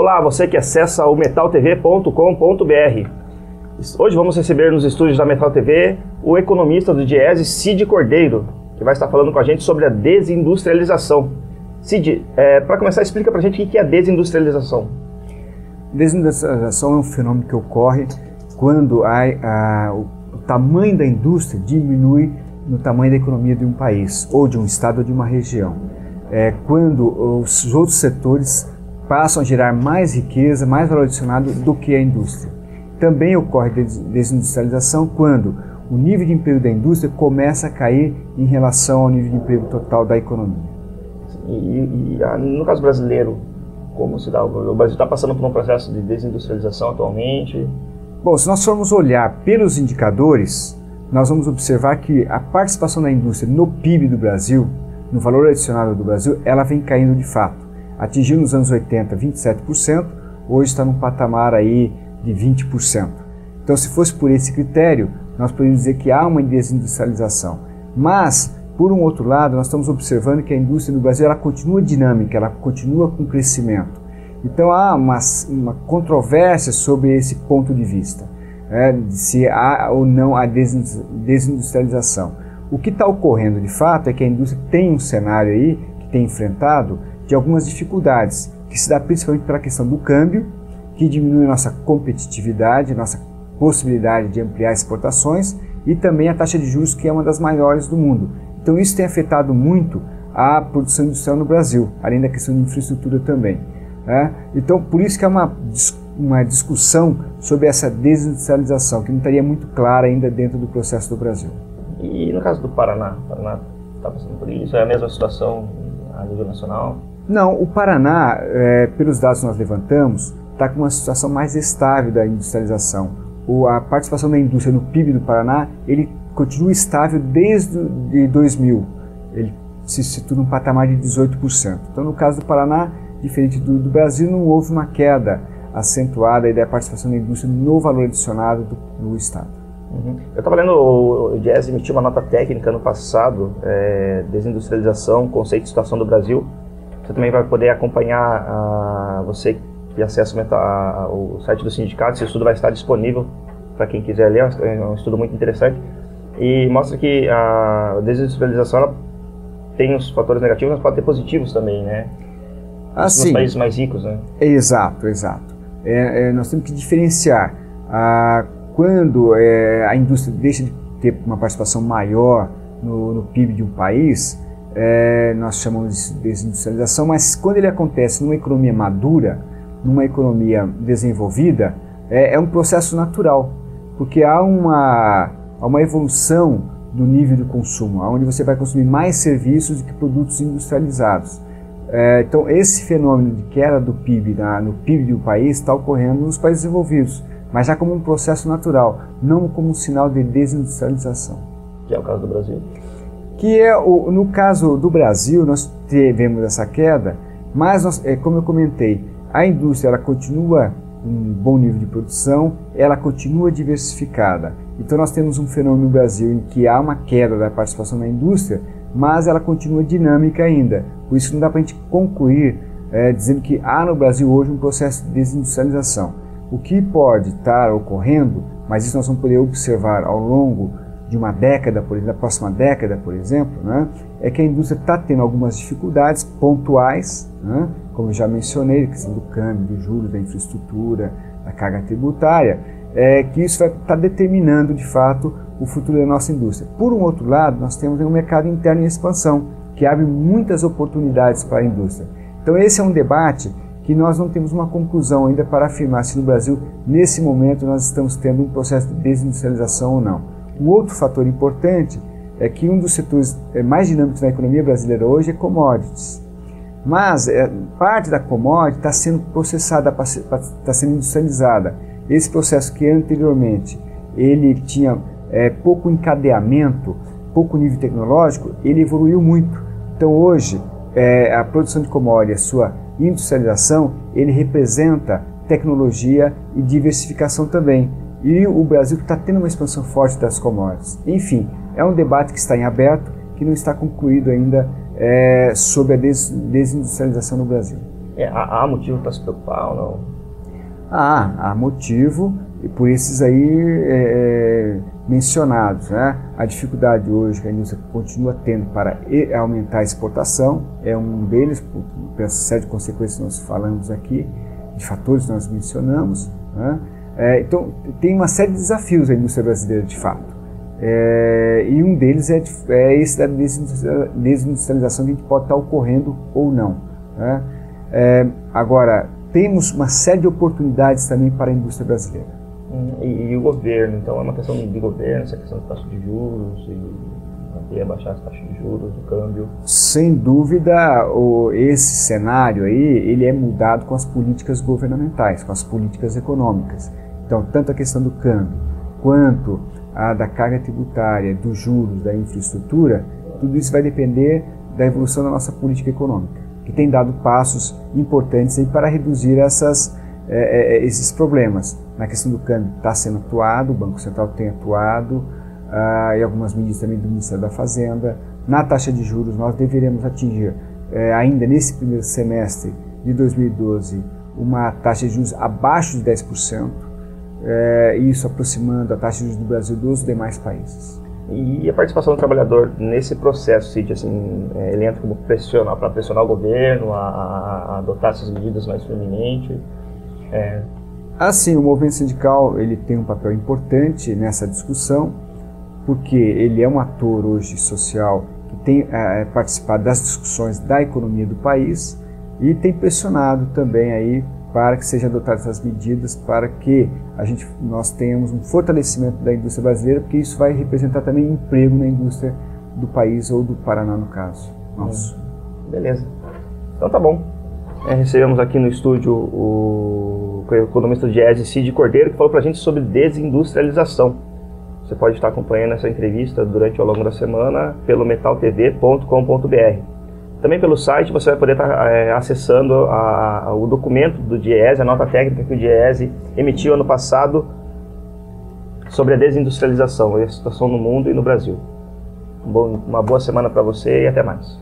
Olá, você que acessa o metaltv.com.br. Hoje vamos receber nos estúdios da Metal TV o economista do Diese, Cid Cordeiro, que vai estar falando com a gente sobre a desindustrialização. Cid, para começar, explica para a gente o que é a desindustrialização. Desindustrialização é um fenômeno que ocorre quando o tamanho da indústria diminui no tamanho da economia de um país, ou de um estado ou de uma região. Quando os outros setores passam a gerar mais riqueza, mais valor adicionado do que a indústria. Também ocorre desindustrialização quando o nível de emprego da indústria começa a cair em relação ao nível de emprego total da economia. E no caso brasileiro, como se dá? O Brasil está passando por um processo de desindustrialização atualmente? Bom, se nós formos olhar pelos indicadores, nós vamos observar que a participação da indústria no PIB do Brasil, no valor adicionado do Brasil, ela vem caindo de fato. Atingiu nos anos 80 27%, hoje está num patamar aí de 20%. Então, se fosse por esse critério, nós poderíamos dizer que há uma desindustrialização. Mas, por um outro lado, nós estamos observando que a indústria no Brasil ela continua dinâmica, ela continua com crescimento. Então, há uma controvérsia sobre esse ponto de vista, se há ou não a desindustrialização. O que está ocorrendo, de fato, é que a indústria tem um cenário aí que tem enfrentado de algumas dificuldades, que se dá principalmente pela questão do câmbio, que diminui a nossa competitividade, nossa possibilidade de ampliar exportações, e também a taxa de juros, que é uma das maiores do mundo. Então isso tem afetado muito a produção industrial no Brasil, além da questão de infraestrutura também. Então por isso que há uma discussão sobre essa desindustrialização, que não estaria muito clara ainda dentro do processo do Brasil. E no caso do Paraná? O Paraná está passando por isso? É a mesma situação a nível nacional? Não, o Paraná, pelos dados que nós levantamos, está com uma situação mais estável da industrialização. A participação da indústria no PIB do Paraná, ele continua estável desde 2000. Ele se situa num patamar de 18%. Então, no caso do Paraná, diferente do Brasil, não houve uma queda acentuada da participação da indústria no valor adicionado do Estado. Eu estava lendo, o Diese emitiu uma nota técnica no passado, desindustrialização, conceito e situação do Brasil. Você também vai poder acompanhar, você que acessa o site do sindicato, esse estudo vai estar disponível para quem quiser ler, é um estudo muito interessante, e mostra que a desindustrialização ela tem os fatores negativos, mas pode ter positivos também, né? Nos países mais ricos, né? Exato. Nós temos que diferenciar quando a indústria deixa de ter uma participação maior no PIB de um país, nós chamamos de desindustrialização, mas quando ele acontece numa economia madura, numa economia desenvolvida, é um processo natural, porque há uma evolução do nível de consumo, onde você vai consumir mais serviços do que produtos industrializados. Então esse fenômeno de queda do PIB no PIB do país está ocorrendo nos países desenvolvidos, mas já como um processo natural, não como um sinal de desindustrialização. Que é o caso do Brasil? No caso do Brasil, nós tivemos essa queda, mas como eu comentei, a indústria ela continua com um bom nível de produção, ela continua diversificada. Então nós temos um fenômeno no Brasil em que há uma queda da participação na indústria, mas ela continua dinâmica ainda. Por isso não dá para a gente concluir dizendo que há no Brasil hoje um processo de desindustrialização. O que pode estar ocorrendo, mas isso nós vamos poder observar ao longo de uma década, por exemplo, da próxima década, por exemplo, é que a indústria está tendo algumas dificuldades pontuais, como eu já mencionei, a questão do câmbio, dos juros, da infraestrutura, da carga tributária, que isso vai estar determinando, de fato, o futuro da nossa indústria. Por um outro lado, nós temos um mercado interno em expansão, que abre muitas oportunidades para a indústria. Então esse é um debate que nós não temos uma conclusão ainda para afirmar se no Brasil, nesse momento, nós estamos tendo um processo de desindustrialização ou não. Um outro fator importante é que um dos setores mais dinâmicos da economia brasileira hoje é commodities. Mas parte da commodity está sendo processada, está sendo industrializada. Esse processo que anteriormente ele tinha pouco encadeamento, pouco nível tecnológico, ele evoluiu muito. Então hoje a produção de commodity, a sua industrialização, ele representa tecnologia e diversificação também. E o Brasil está tendo uma expansão forte das commodities. Enfim, é um debate que está em aberto, que não está concluído ainda sobre a desindustrialização no Brasil. Há motivo para se preocupar ou não? Há motivo, e por esses aí mencionados, né? A dificuldade hoje que a indústria continua tendo para aumentar a exportação é um deles, por essa série de consequências que nós falamos aqui, de fatores que nós mencionamos, né? Então, tem uma série de desafios a indústria brasileira, de fato. E um deles é esse da desindustrialização que a gente pode estar ocorrendo ou não, né? Agora, temos uma série de oportunidades também para a indústria brasileira. E o governo, então, é uma questão de governo, essa questão de taxa de juros, e abaixar as taxas de juros, do câmbio? Sem dúvida, esse cenário aí, ele é mudado com as políticas governamentais, com as políticas econômicas. Então, tanto a questão do câmbio, quanto a da carga tributária, dos juros, da infraestrutura, tudo isso vai depender da evolução da nossa política econômica, que tem dado passos importantes aí para reduzir esses problemas. Na questão do câmbio está sendo atuado, o Banco Central tem atuado, e algumas medidas também do Ministério da Fazenda. Na taxa de juros nós deveremos atingir, ainda nesse primeiro semestre de 2012, uma taxa de juros abaixo de 10%, isso aproximando a taxa de juros do Brasil dos demais países. E a participação do trabalhador nesse processo, Cid, assim, ele entra como para pressionar o governo a adotar essas medidas mais firmemente? Assim, o movimento sindical ele tem um papel importante nessa discussão, porque ele é um ator hoje social que tem participado das discussões da economia do país e tem pressionado também aí para que sejam adotadas essas medidas, para que nós tenhamos um fortalecimento da indústria brasileira, porque isso vai representar também emprego na indústria do país ou do Paraná, no caso. Nosso. Beleza. Então tá bom. Recebemos aqui no estúdio o economista do Diese, Cid Cordeiro, que falou pra gente sobre desindustrialização. Você pode estar acompanhando essa entrevista durante ao longo da semana pelo metaltv.com.br. Também pelo site você vai poder estar acessando o documento do Diese, a nota técnica que o Diese emitiu ano passado sobre a desindustrialização e a situação no mundo e no Brasil. Uma boa semana para você e até mais.